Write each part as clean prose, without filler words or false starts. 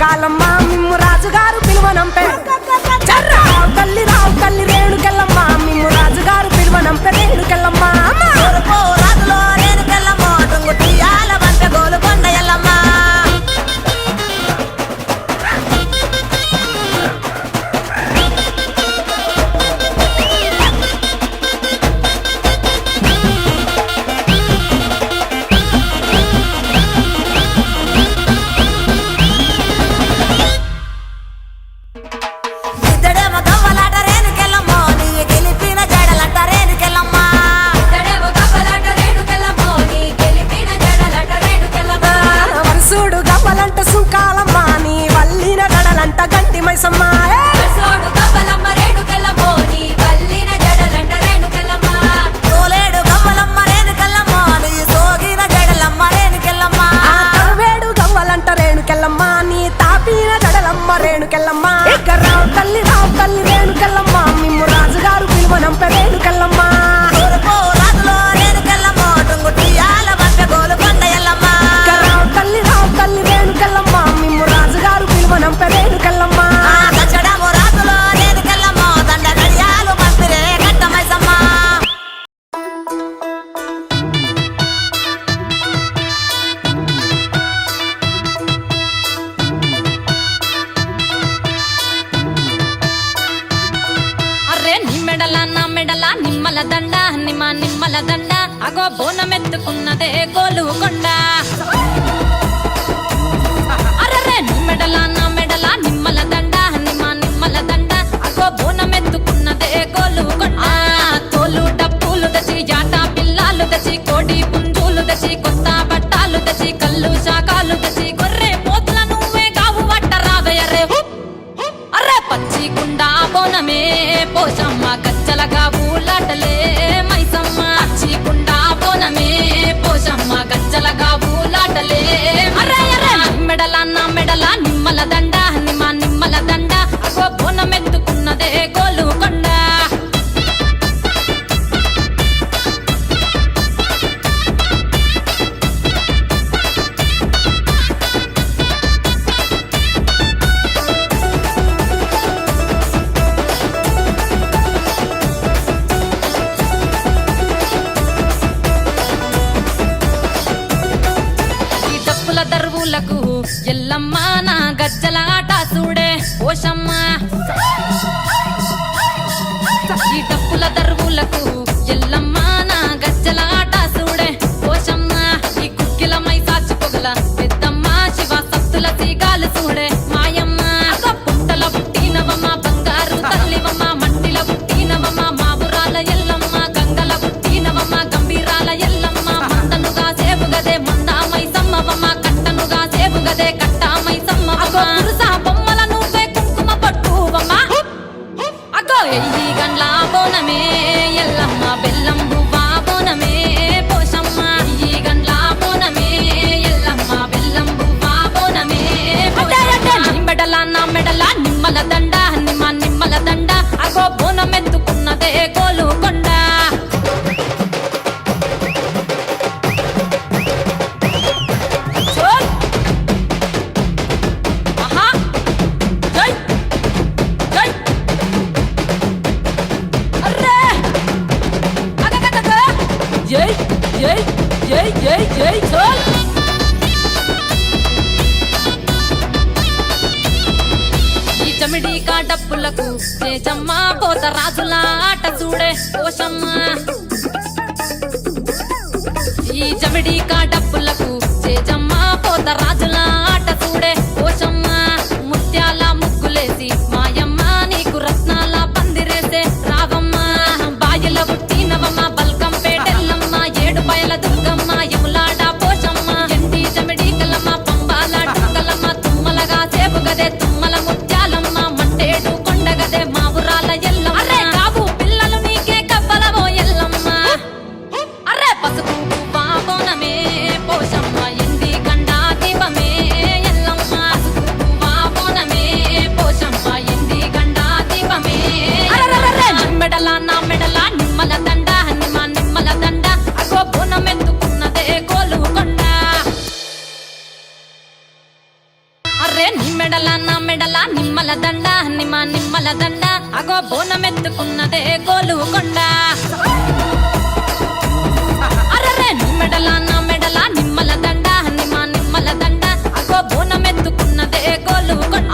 సుంకాలమ్మ మిమ్ము రాజుగారు పిలువనంపే రావు తల్లి రేణుకెళ్ళమ్మ మిమ్ము రాజుగారు పిలువనంపే రేణుకెళ్ళమ్మ రాజులో రేణుకెళ్ళమ్మ టుంగుటియాల బంట గోలుకొండ ఎల్లమ్మ సుంకాలమ్మ నీ వల్లిన జడలంట గంటి మైసమ్మ తోలేడు గవ్వలమ్మ రేణుకెళ్ళమ్మ నీ సోగిన జడలమ్మ రేణుకెళ్ళమ్మ వేడు గవ్వలంట రేణుకెళ్ళమ్మ నీ తాపిన జడలమ్మ రేణుకెళ్ళమ్మ రావు తల్లి రేణుకెళ్ళమ్మ మిమ్ము రాజుగారు పిలువనంపే రేణుకెళ్ళమ్మ రాజులో రేణుకెళ్ళమ్మ టుంగుటియాల బంట గోలుకొండ ఎల్లమ్మ రావు తల్లి రేణుకెళ్ళమ్మ మిమ్ము రాజుగారు పిలువనంపే రేణుకెళ్ళమ్మ దచ్చడము రాజులో రేణుకెళ్ళమ్మ దండ గడియాలు మంత్రే గట్ట మైసమ్మ నిమ్మల దండ నిమ్మల దండ అగో బోనమెత్తుకున్నదే గోలుకొండ అర్రే నిమ్మెడల నా మెడల నిమ్మల దండ నిమ్మల దండ అగో బోనమెత్తుకున్నదే గోలుకొండ తోలు డప్పులు తెచ్చి జాట పిల్లాలు తెచ్చి కోడి పుంజులు తెచ్చి కొత్త బట్టాలు తెచ్చి కళ్ళు శాకాలు తెచ్చి గొర్రె పోతుల నువ్వే గావు పట్ట రావయ్యరే అర్రే పచ్చి కుండ బోనమే పోషమ్మ గచ్చలగా ఊలాటలే మైసమ్మ పచ్చి కుండ బోనమే పోషమ్మ గచ్చలగా ఊలాటలే అర్రే మెడల నా మెడల నిమ్మల దండ నిమ్మల దండ అగో బోనమెత్తుకున్నదే గోలుకొండ దరువులకు ఎల్లమ్మ నా గజ్జల ఆట చూడే ఓషమ్మ ఈ డప్పుల దరువులకు ఎల్లమ్మ నా గజ్జల ఆట చూడే ఓషమ్మ ఈ కుక్కిల మై సాచి పొగల పెద్దమ్మ శివ సత్తుల తీగాలు చూడే మాయమ్మ పుట్టల పుట్టినవమ్మ బంగారు తల్లివమ్మ మట్టిల పుట్టినవమ్మ మావురాల ఎల్లమ్మ గంగల పుట్టినవమ్మ గంభీరాల ఎల్లమ్మ మందనుగా సేపుగదే మందా మైసమ్మవమ్మ గదే కట్టామై సమ్మవమ్మ పురుసా బొమ్మల నువ్వే కుంకుమ పట్టువమ్మ అగో ఎయ్యి గండ్ల బోనమే ఎల్లమ్మ బెల్లం బువ్వా బోనమే పోషమ్మ ఎయ్యి గండ్ల బోనమే ఎల్లమ్మ బెల్లం బువ్వా బోనమే మెడల నా మెడల నిమ్మల దండ నిమ్మల దండ అగో బోనమెత్తుకున్నదే గోలుకొండ ఈ చమిడి డప్పులకు చేజమ్మ పోత రాజుల ఆట చూడే పోషమ్మ ఈ చమిడి డప్పులకు చేజమ్మ పోత రాజుల ఆట చూడే పోషమ్మ ముత్యాల ముగ్గులేసి మాయమ్మ నీకు రత్నాల పందిరేసే రావమ్మ బాయిల పుట్టినవమ్మ బల్కం పేటెల్లమ్మ ఏడు బయల దుర్గమ్మ యములాడ పోషమ్మ ఎండి చమిడి కలమ్మ పంబాల డుక్కలమ్మ తుమ్మలగా సేపుగదే తుమ్మల ముత్యాలమ్మ మంటేడు కొండగదే మావురాల ఎల్లమ్మ అరే కావు పిల్లలు నీకే కవ్వలవో ఎల్లమ్మ అరే పసుపు బోనమే పోషమ్మ ఎండి గండా దీపమే ఎల్లమ్మ పసుపు బోనమే పోషమ్మ ఎండి గండా దీపమే మెడల నా మెడల నిమ్మల దండ నిమ్మల దండ అగో బోనమెత్తుకున్నదే గోలుకొండ అరే మెడల నా మెడల నిమ్మల దండ నిమ్మల దండ అగో బోనమెత్తుకున్నదే గోలు కొండ అరరే నీ మెడల నా మెడల నిమ్మల దండ నిమ్మల దండ అగో బోనమెత్తుకున్నదే గోలు కొండ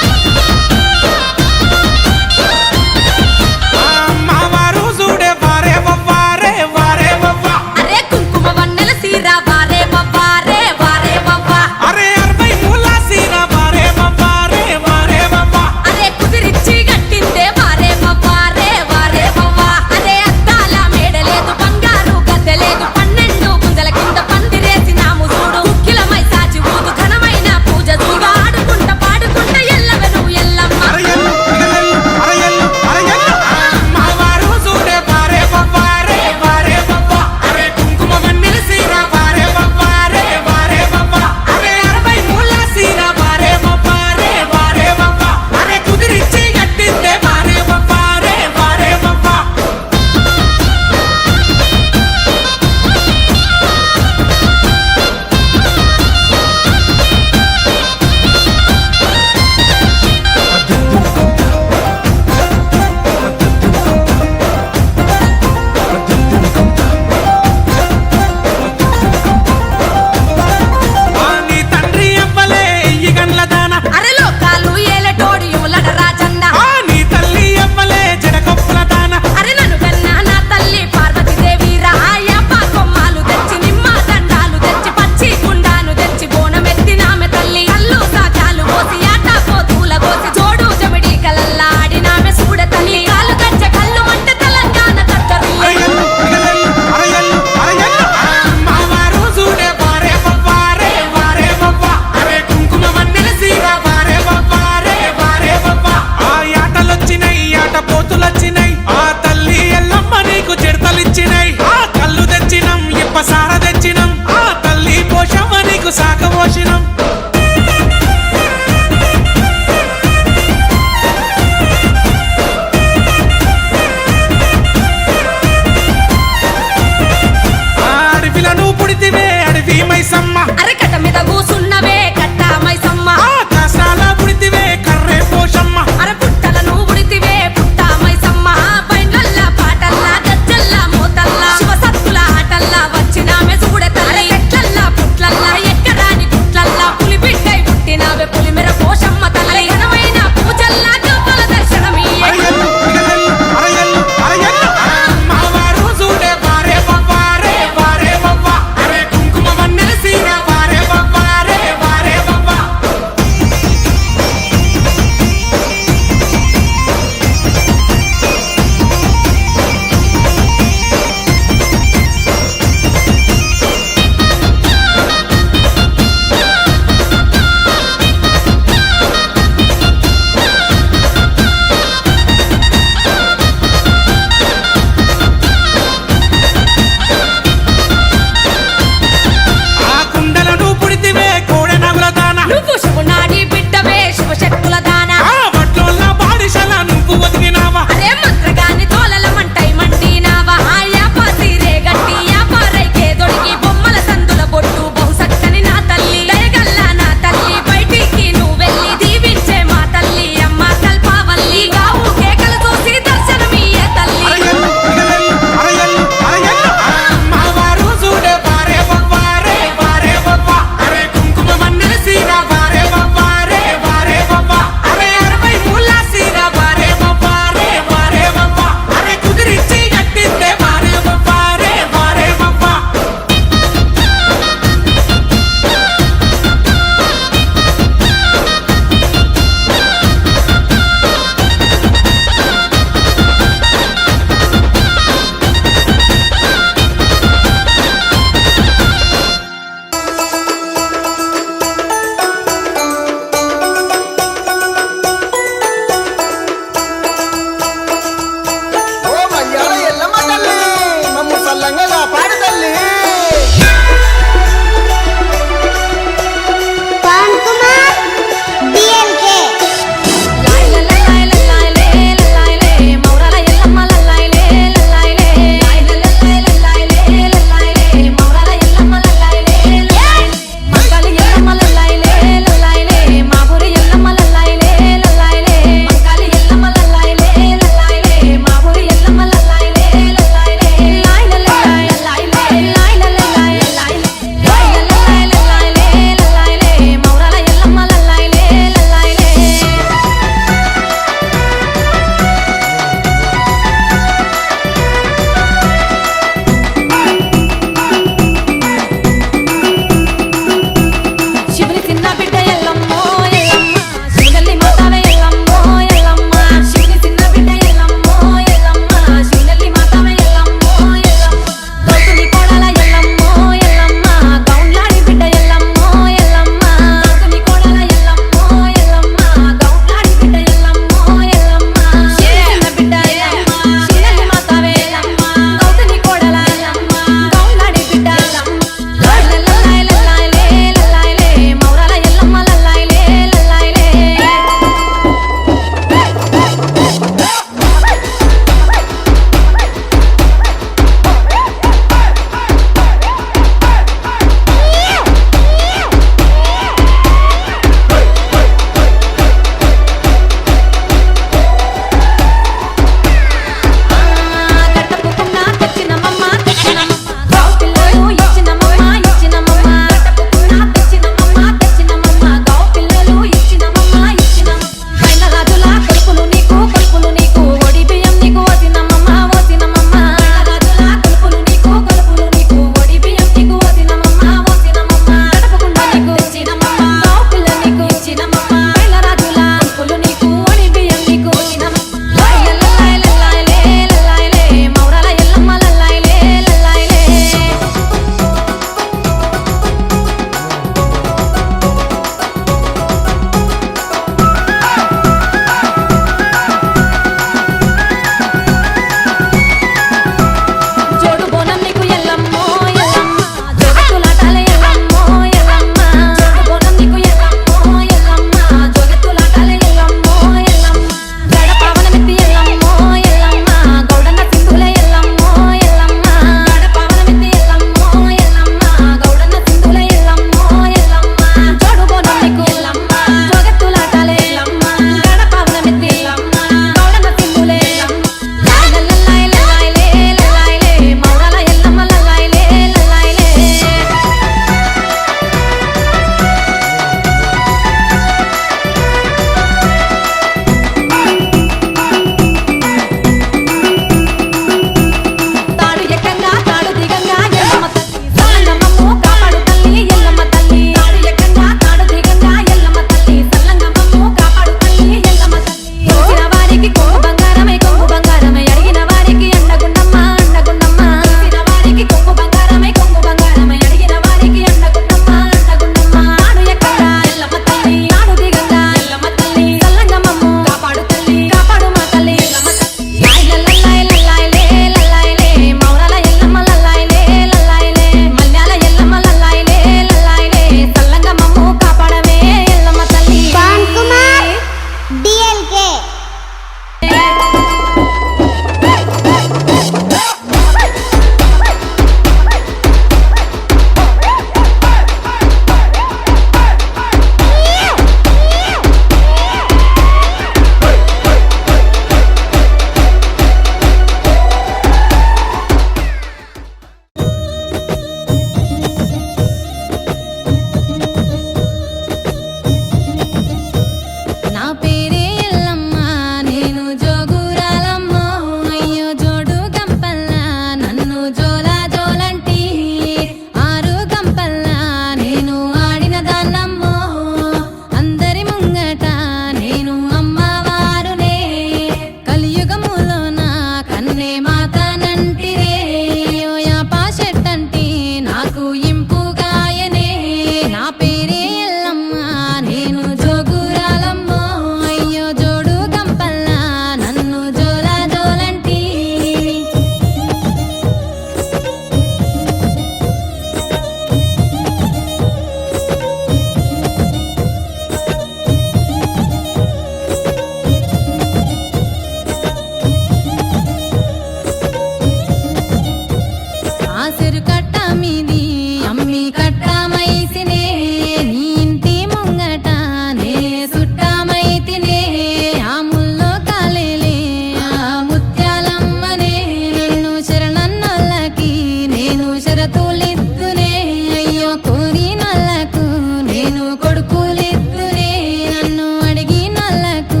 నేను కొడుకులెత్తునే నన్ను అడిగినోళ్ళకు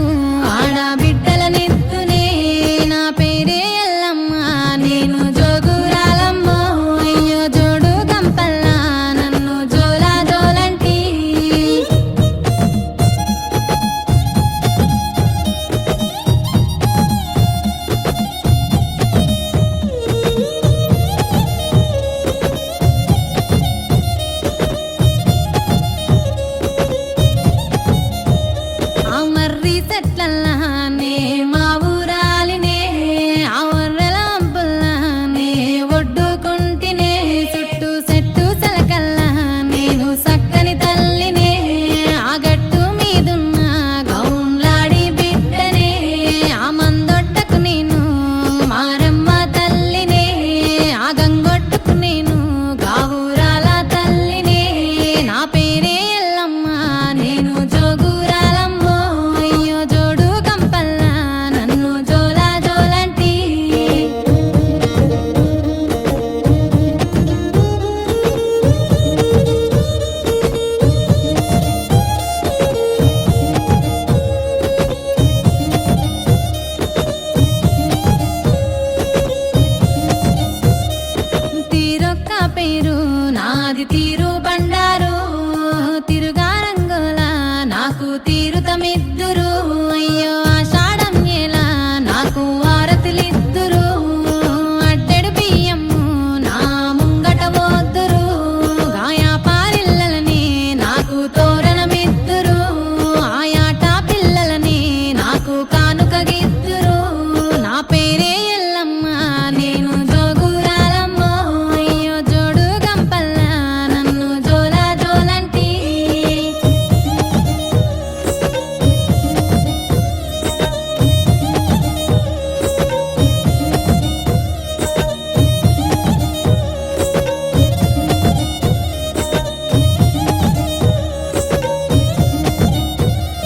ఆడబిడ్డలనెత్తునే నా పేరే ఎల్లమ్మ నేను జోగురాలమ్మో అయ్యో జోడు గంపల్లా నన్ను జోలా జోలంటి ఆ మర్రి చెట్లల్లానే మా ఊరాలినే ఆ వర్రెలంపుల్లానే ఒడ్డుకుంటినే చుట్టూ చెట్టు సెలకల్లా నేను సక్కని తల్లినే ఆ గట్టు మీదున్న గౌన్లాడి బిడ్డనే ఆ మందొట్టకు నేను మారమ్మ తల్లినే ఆ గంగొట్టుకు నేను గావురాల తల్లినే నా పేరే ఎల్లమ్మ నేను జోగురాలమ్మో అయ్యో జోడు గంపల్లా నన్ను జోలా జోలంటి తీరొక్క పేరు నాది తీరు బండారు తిరుగా రంగుల నాకు తీరుతమిద్దురు అయ్యో ఆషాఢం ఎలా నాకు ఆరతులిద్దురు అడ్డెడు బియ్యము నా ముంగట పోద్దురు గాయాపారిల్లలని నాకు తోరణమిద్దురు ఆయాట పిల్లలని నాకు కానుకగిద్దురు నా పేరే ఎల్లమ్మ నేను జోగురాలమ్మో అయ్యో జోడు గంపల్లా నన్ను జోలా జోలంటి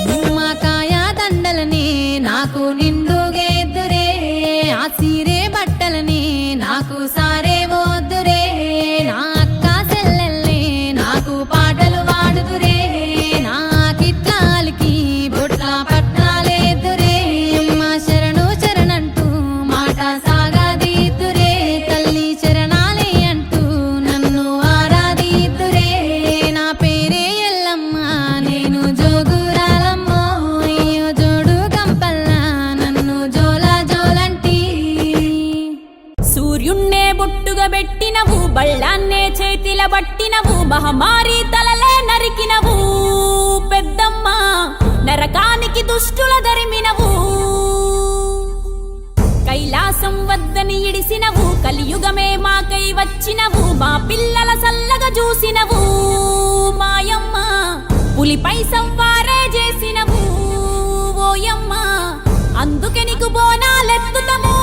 నిమ్మకాయ దండలని నాకు నిండుగేద్దురే ఆ సీరే బట్టలని నాకు సారే వద్దురే నా అక్క చెల్లెల్ని నాకు పాటలు వాడుదురే నా కిట్లాలకి బొట్ల పట్నాలేదురే అమ్మ శరణు శరణంటూ మాట సాగదీతురే తల్లి శరణాలే అంటూ నన్ను ఆరాధీతురే నా పేరే ఎల్లమ్మ నేను జోగురాలమ్మో అయ్యో జోడు గంపల్లా నన్ను జోలా జోలంటి సూర్యున్నే బొట్టుగా పెట్టినవు బళ్ళాన్నే చేతిల బట్టినవు మహమారి తలలే నరికినవు పెద్దమ్మ నరకానికి దుష్టుల దరిమినవు కైలాసం వద్దని ఇడిసినవు కలియుగమే మాకై వచ్చినవు మా పిల్లల సల్లగా చూసినవు మాయమ్మ పులిపై సంవారే చేసినవు ఓయమ్మ అందుకే నీకు బోనాలెత్తుతము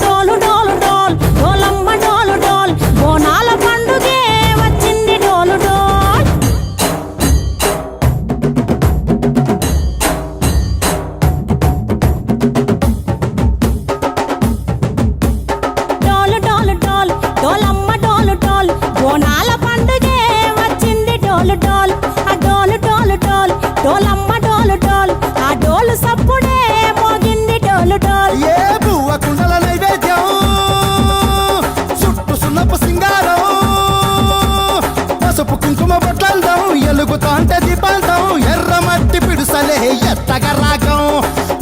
డోలు డోలు డోల్ డోలమ్మ డోలు డోల్ బోనాల పండుగే వచ్చింది డోలు డోల్ డోలు డోలు డోల్ డోలమ్మ డోలు డోల్ బోనాల పండుగే వచ్చింది డోలు డోల్ ఆ డోలు డోలు డోల్ డోలమ్మ డోలు డోల్ ఆ డోలు సప్పుడే మోగింది డోలు డోల్ ఏ బువ్వ కుండల నైవేద్యం చుట్టు సున్నపు సింగారం పసుపు కుంకుమ బొట్లందం ఎలుగుతాంటే దీపాంతం ఎర్ర మట్టి పిడుసలే ఎత్తగ రాగం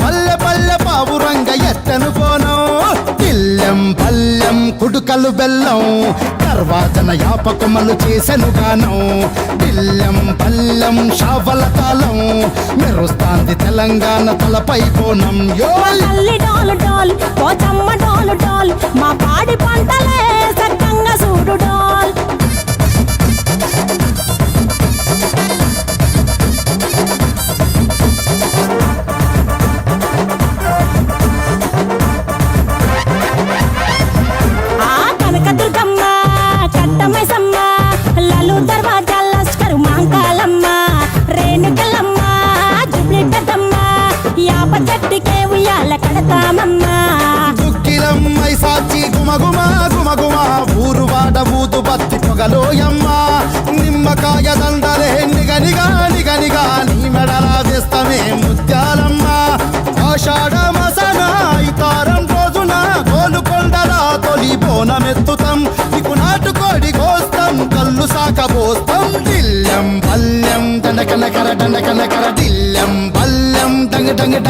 పల్లె పల్లె పావురంగ ఎత్తను కోనం ఇల్లెం పల్లెం కుడుకలు బెల్లం తర్వాతన యాపకమలు చేసెను గానం ఇల్లెం పల్లెం షావల తాళం మెరుస్తాంది తెలంగాణ తలపై కోణం యో తల్లి డోలు డోల్ పోచమ్మ డోలు డోల్ మా పాడి పంటలే సక్కంగా చూడు డోల్ పచ్చ పుట్టికే ఉయ్యాల కడతామమ్మా దుక్కిలమ్మై సాచి గుమగుమ గుమగుమ ఊరు వాడ ఊదు బత్తి పొగలోయమ్మ నిమ్మకాయ దండలే నిగనిగా నిగనిగా నీ మెడలా వేస్తమే ముత్యాలమ్మ ఆషాఢ మసన ఇతారం రోజున గోలుకొండలా తొలి బోనమెత్తుతాం నీకు నాటుకోడి కోస్తాం కళ్ళు సాకబోస్తాం దిల్లం పల్లెం దండకనకర దండకనకర దిల్లం పల్లెం డంగ డంగ డంగ